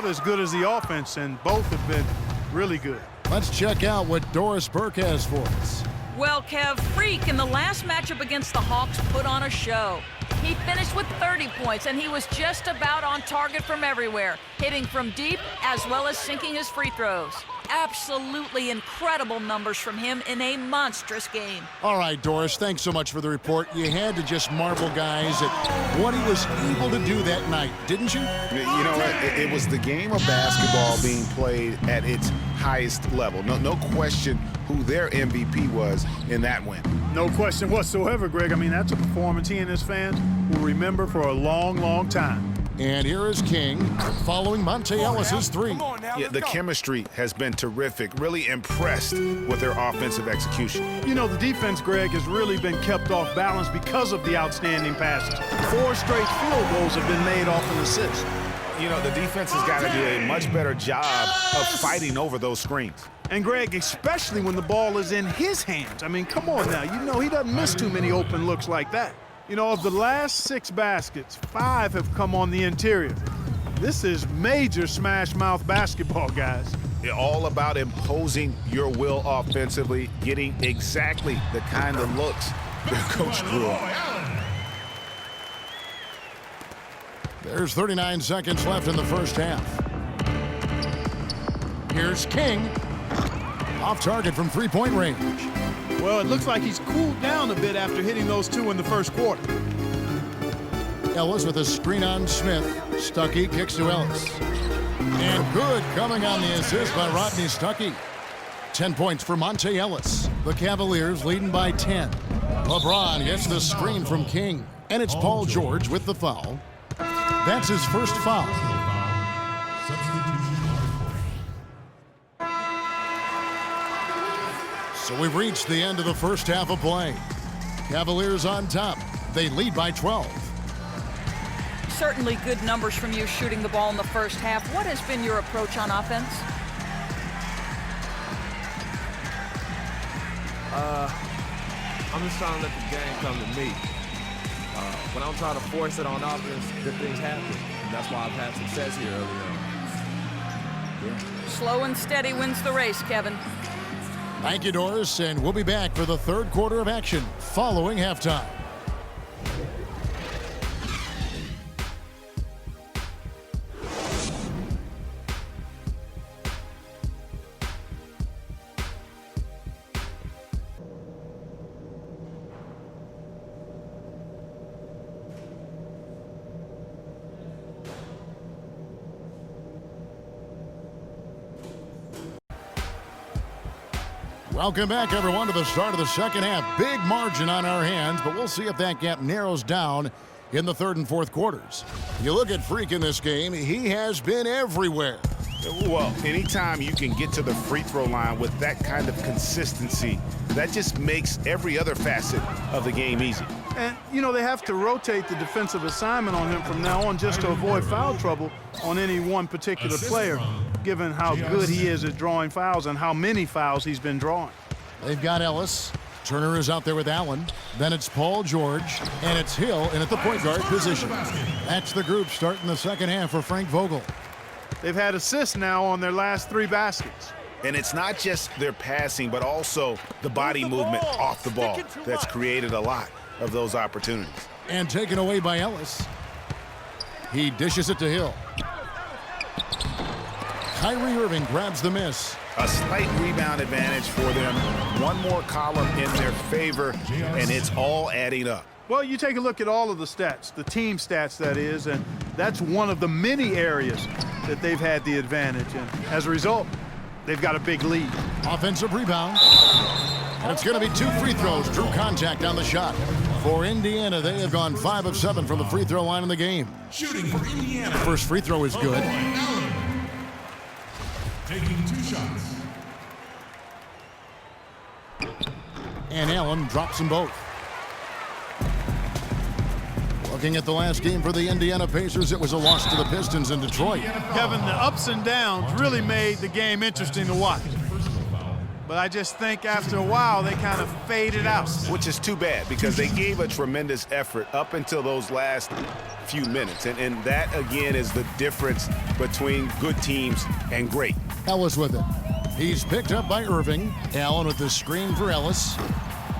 about as good as the offense, and both have been really good. Let's check out what Doris Burke has for us. Well, Kev, Freak in the last matchup against the Hawks put on a show. He finished with 30 points, and he was just about on target from everywhere, hitting from deep as well as sinking his free throws. Absolutely incredible numbers from him in a monstrous game. All right, Doris, thanks so much for the report. You had to just marvel, guys, at what he was able to do that night, didn't you? You know what? It was the game of basketball being played at its highest level. No question who their MVP was in that win. No question whatsoever, Greg. I mean, that's a performance he and his fans will remember for a long, long time. And here is King following Monte Ellis's three. Yeah, the chemistry has been terrific. Really impressed with their offensive execution. You know, the defense, Greg, has really been kept off balance because of the outstanding passes. 4 straight field goals have been made off an assist. You know, the defense has got to do a much better job of fighting over those screens. And, Greg, especially when the ball is in his hands. I mean, come on now. You know he doesn't miss too many open looks like that. You know, of the last 6 baskets, 5 have come on the interior. This is major smash mouth basketball, guys. It's all about imposing your will offensively, getting exactly the kind of looks their coach grew up. There's 39 seconds left in the first half. Here's King. Off target from three-point range. Well, it looks like he's cooled down a bit after hitting those 2 in the first quarter. Ellis with a screen on Smith. Stuckey kicks to Ellis. And good coming on the assist by Rodney Stuckey. 10 points for Monte Ellis. The Cavaliers leading by 10. LeBron gets the screen from King. And it's Paul George with the foul. That's his first foul. So we've reached the end of the first half of play. Cavaliers on top. They lead by 12. Certainly good numbers from you shooting the ball in the first half. What has been your approach on offense? I'm just trying to let the game come to me. When I'm trying to force it on offense, good things happen. And that's why I've had success here early on. Yeah. Slow and steady wins the race, Kevin. Thank you, Doris, and we'll be back for the third quarter of action following halftime. Welcome back, everyone, to the start of the second half. Big margin on our hands, but we'll see if that gap narrows down in the third and fourth quarters. You look at Freak in this game, he has been everywhere. Well, anytime you can get to the free throw line with that kind of consistency, that just makes every other facet of the game easy. And, you know, they have to rotate the defensive assignment on him from now on just to avoid foul trouble on any one particular player, given how good he is at drawing fouls and how many fouls he's been drawing. They've got Ellis. Turner is out there with Allen. Then it's Paul George, and it's Hill in at the point guard position. That's the group starting the second half for Frank Vogel. They've had assists now on their last 3 baskets. And it's not just their passing, but also the body movement off the ball that's created a lot of those opportunities. And taken away by Ellis. He dishes it to Hill. Kyrie Irving grabs the miss. A slight rebound advantage for them. One more column in their favor, and it's all adding up. Well, you take a look at all of the stats, the team stats that is, and that's one of the many areas that they've had the advantage. And as a result, they've got a big lead. Offensive rebound. And it's going to be 2 free throws. Drew contact on the shot. For Indiana, they have gone 5 of 7 from the free throw line in the game. Shooting for Indiana. First free throw is good. Allen. Taking 2 shots. And Allen drops them both. Looking at the last game for the Indiana Pacers, it was a loss to the Pistons in Detroit. Kevin, the ups and downs really made the game interesting to watch. but I just think after a while they kind of faded out. Which is too bad because they gave a tremendous effort up until those last few minutes. And that, again, is the difference between good teams and great. Ellis with it. He's picked up by Irving. Allen with the screen for Ellis.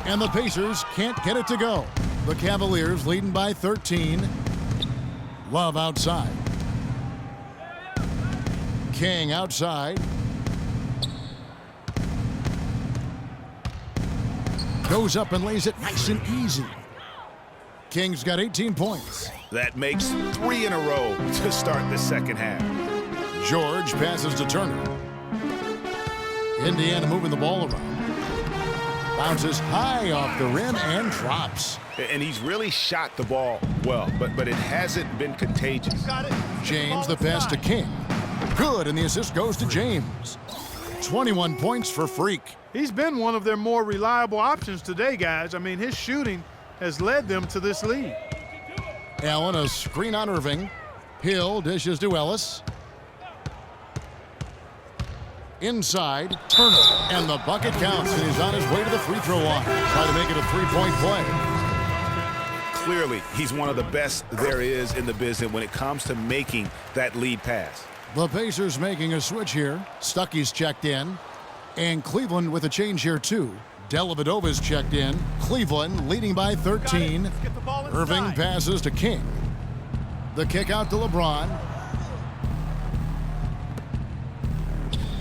And the Pacers can't get it to go. The Cavaliers leading by 13. Love outside. King outside. Goes up and lays it nice and easy. King's got 18 points. That makes 3 in a row to start the second half. George passes to Turner. Indiana moving the ball around. Bounces high off the rim and drops. And he's really shot the ball well, but it hasn't been contagious. James the pass to King. Good, and the assist goes to James. 21 points for Freak. He's been one of their more reliable options today, guys. I mean, his shooting has led them to this lead. Allen, a screen on Irving. Hill dishes to Ellis. Inside, Turner, and the bucket counts, and he's on his way to the free throw line. Trying to make it a three-point play. Clearly, he's one of the best there is in the business when it comes to making that lead pass. The Pacers making a switch here. Stuckey's checked in. And Cleveland with a change here, too. Dellavedova's checked in. Cleveland leading by 13. Irving passes to King. The kick out to LeBron.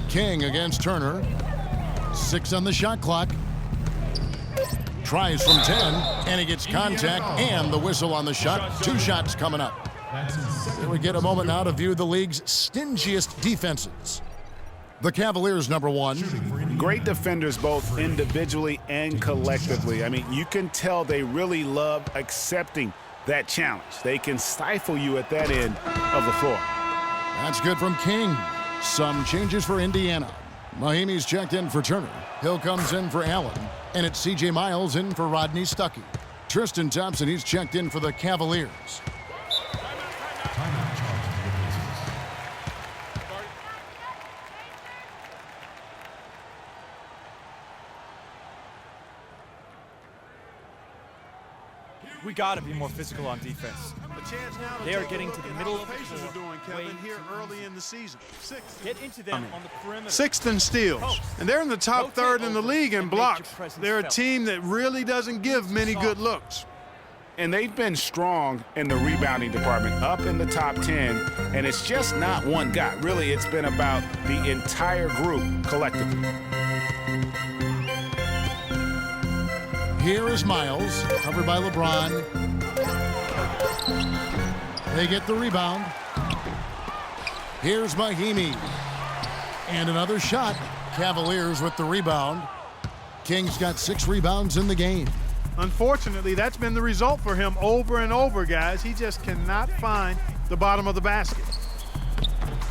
King against Turner. 6 on the shot clock. Tries from 10, and he gets contact and the whistle on the shot. 2 shots coming up. Here we get a moment now to view the league's stingiest defenses. The Cavaliers, number 1. Great defenders both individually and collectively. I mean, you can tell they really love accepting that challenge. They can stifle you at that end of the floor. That's good from King. Some changes for Indiana. Mahimi's checked in for Turner. Hill comes in for Allen. And it's C.J. Miles in for Rodney Stuckey. Tristan Thompson, he's checked in for the Cavaliers. We got to be more physical on defense. They are getting to the middle of the floor way here early in the season. Get into them on the perimeter. 6th in steals, and they're in the top third in the league in blocks. They're a team that really doesn't give many good looks. And they've been strong in the rebounding department, up in the top 10, and it's just not one guy. Really, it's been about the entire group collectively. Here is Miles, covered by LeBron. They get the rebound. Here's Mahimi. And another shot. Cavaliers with the rebound. King's got 6 rebounds in the game. Unfortunately, that's been the result for him over and over, guys. He just cannot find the bottom of the basket.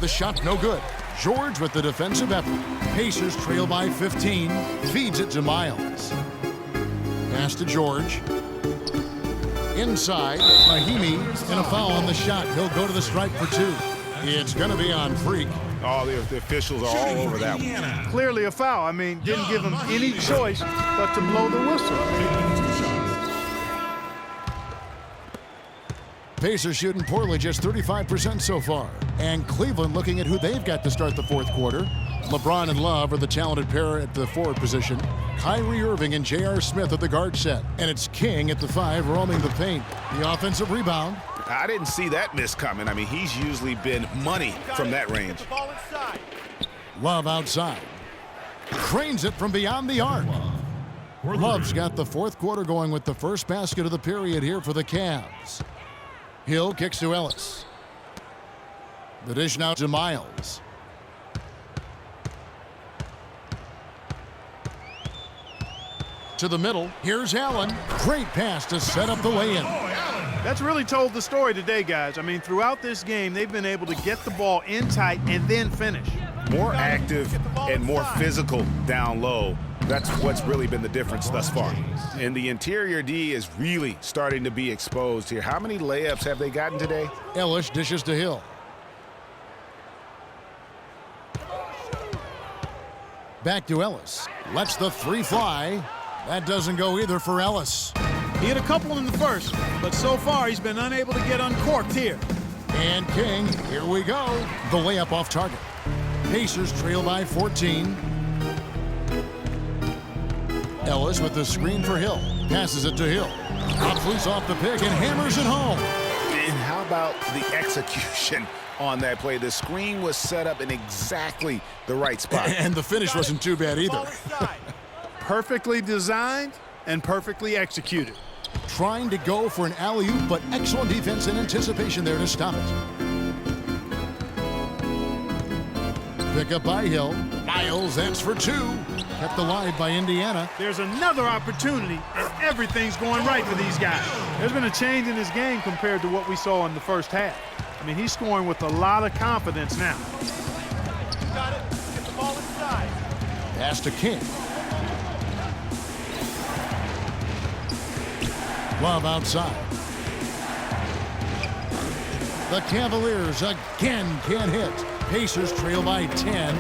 The shot no good. George with the defensive effort. Pacers trail by 15. Feeds it to Miles. Pass to George. Inside, Mahimi, and a foul on the shot. He'll go to the stripe for 2. It's going to be on Freak. Oh, the officials are all over that one. Clearly a foul. I mean, didn't give him any choice but to blow the whistle. Pacers shooting poorly, just 35% so far. And Cleveland looking at who they've got to start the 4th quarter. LeBron and Love are the talented pair at the forward position. Kyrie Irving and J.R. Smith at the guard set. And it's King at the 5 roaming the paint. The offensive rebound. I didn't see that miss coming. I mean, he's usually been money from that range. Love outside. Cranes it from beyond the arc. Love's got the 4th quarter going with the first basket of the period here for the Cavs. Hill kicks to Ellis. The dish now to Miles. To the middle. Here's Allen. Great pass to set up the way-in. That's really told the story today, guys. I mean, throughout this game, they've been able to get the ball in tight and then finish. More active and more physical down low. That's what's really been the difference thus far. And the interior D is really starting to be exposed here. How many layups have they gotten today? Ellis dishes to Hill. Back to Ellis. Lets the three fly. That doesn't go either for Ellis. He hit a couple in the first, but so far he's been unable to get uncorked here. And King, here we go. The layup off target. Pacers trail by 14. Ellis with the screen for Hill. Passes it to Hill. Pops loose off the pick and hammers it home. And how about the execution on that play? The screen was set up in exactly the right spot. And the finish wasn't too bad either. Perfectly designed and perfectly executed. Trying to go for an alley-oop, but excellent defense and anticipation there to stop it. Pick up by Hill. Miles, that's for two. Kept alive by Indiana. There's another opportunity, and everything's going right for these guys. There's been a change in his game compared to what we saw in the first half. I mean, he's scoring with a lot of confidence now. Got it. Get the ball inside. Pass to King. Love outside. The Cavaliers again can't hit. Pacers trail by 10.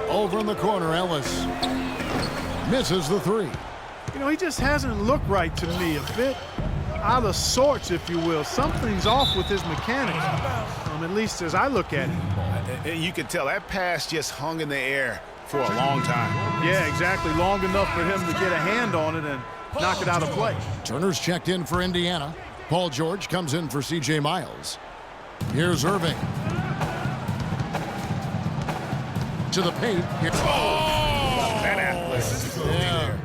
Over in the corner, Ellis misses the three. You know, he just hasn't looked right to me. A bit out of sorts, if you will. Something's off with his mechanics, at least as I look at it. And you can tell that pass just hung in the air for a long time. Yeah, exactly. Long enough for him to get a hand on it and knock it out of play. Turner's checked in for Indiana. Paul George comes in for C.J. Miles. Here's Irving. To the paint. That athleticism. Yeah.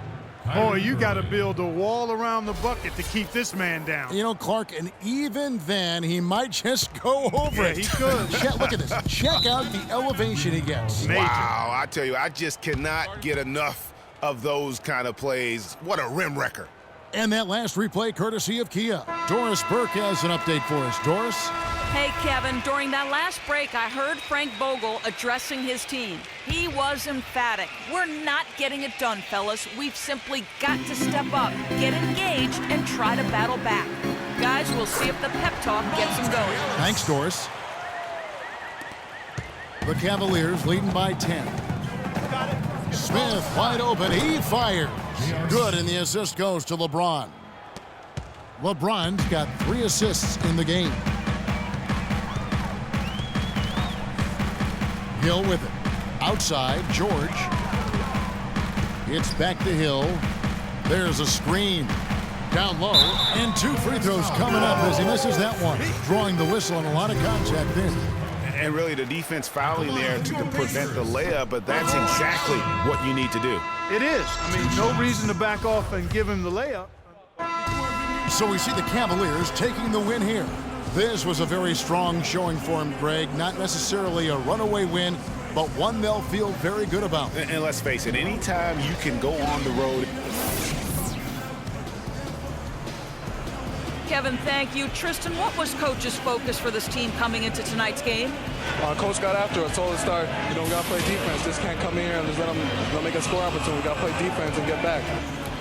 Boy, you got to build a wall around the bucket to keep this man down. You know, Clark, and even then, he might just go over it. He could. Look at this. Check out the elevation he gets. Major. Wow, I tell you, I just cannot get enough of those kind of plays. What a rim wrecker. And that last replay courtesy of Kia. Doris Burke has an update for us. Doris? Hey, Kevin, during that last break, I heard Frank Vogel addressing his team. He was emphatic. We're not getting it done, fellas. We've simply got to step up, get engaged, and try to battle back. Guys, we'll see if the pep talk gets them going. Thanks, Doris. The Cavaliers leading by 10. Smith wide open. He fires. Good, and the assist goes to LeBron. LeBron's got 3 assists in the game. Hill with it. Outside, George. It's back to Hill. There's a screen. Down low, and 2 free throws coming up as he misses that one. Drawing the whistle and a lot of contact there. And really the defense fouling there to prevent the layup, but that's exactly what you need to do. It is. I mean, no reason to back off and give him the layup. So we see the Cavaliers taking the win here. This was a very strong showing for him, Greg. Not necessarily a runaway win, but one they'll feel very good about. And let's face it, anytime you can go on the road. Kevin, thank you. Tristan, what was Coach's focus for this team coming into tonight's game? Coach got after us, told us start, we got to play defense. Just can't come in here and just let them make a score opportunity. We got to play defense and get back.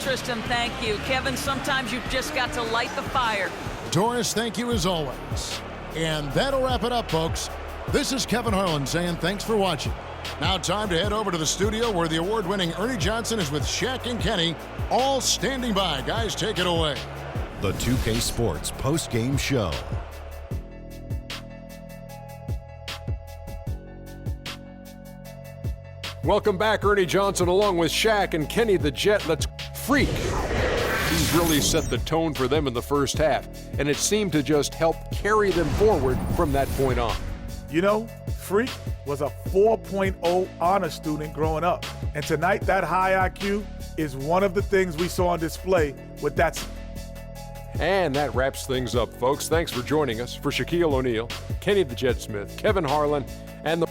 Tristan, thank you. Kevin, sometimes you've just got to light the fire. Doris, thank you as always. And that'll wrap it up, folks. This is Kevin Harlan saying thanks for watching. Now time to head over to the studio where the award-winning Ernie Johnson is with Shaq and Kenny, all standing by. Guys, take it away. The 2K Sports post-game show. Welcome back, Ernie Johnson, along with Shaq and Kenny the Jet. Let's freak. He's really set the tone for them in the first half, and it seemed to just help carry them forward from that point on. You know, Freak was a 4.0 honor student growing up, and tonight that high IQ is one of the things we saw on display with that. And that wraps things up, folks. Thanks for joining us. For Shaquille O'Neal, Kenny the Jet Smith, Kevin Harlan, and the